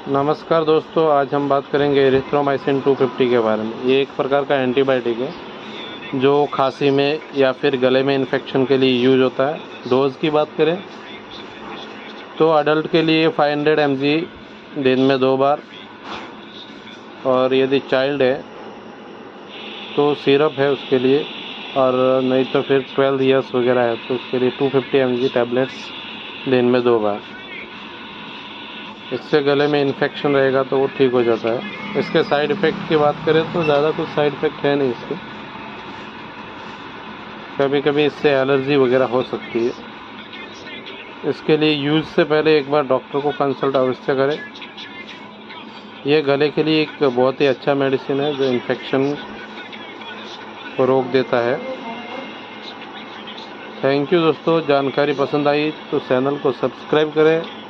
नमस्कार दोस्तों, आज हम बात करेंगे एरिथ्रोमाइसिन 250 के बारे में। ये एक प्रकार का एंटीबायोटिक है जो खांसी में या फिर गले में इन्फेक्शन के लिए यूज होता है। डोज की बात करें तो अडल्ट के लिए 500 mg दिन में 2 बार, और यदि चाइल्ड है तो सिरप है उसके लिए, और नहीं तो फिर 12 ईयर्स वगैरह है तो उसके लिए 250 mg टैबलेट्स दिन में 2 बार। इससे गले में इन्फेक्शन रहेगा तो वो ठीक हो जाता है। इसके साइड इफ़ेक्ट की बात करें तो ज़्यादा कुछ साइड इफ़ेक्ट है नहीं इसके। कभी कभी इससे एलर्जी वगैरह हो सकती है। इसके लिए यूज़ से पहले एक बार डॉक्टर को कंसल्ट अवश्य करें। यह गले के लिए एक बहुत ही अच्छा मेडिसिन है जो इन्फेक्शन को रोक देता है। थैंक यू दोस्तों, जानकारी पसंद आई तो चैनल को सब्सक्राइब करें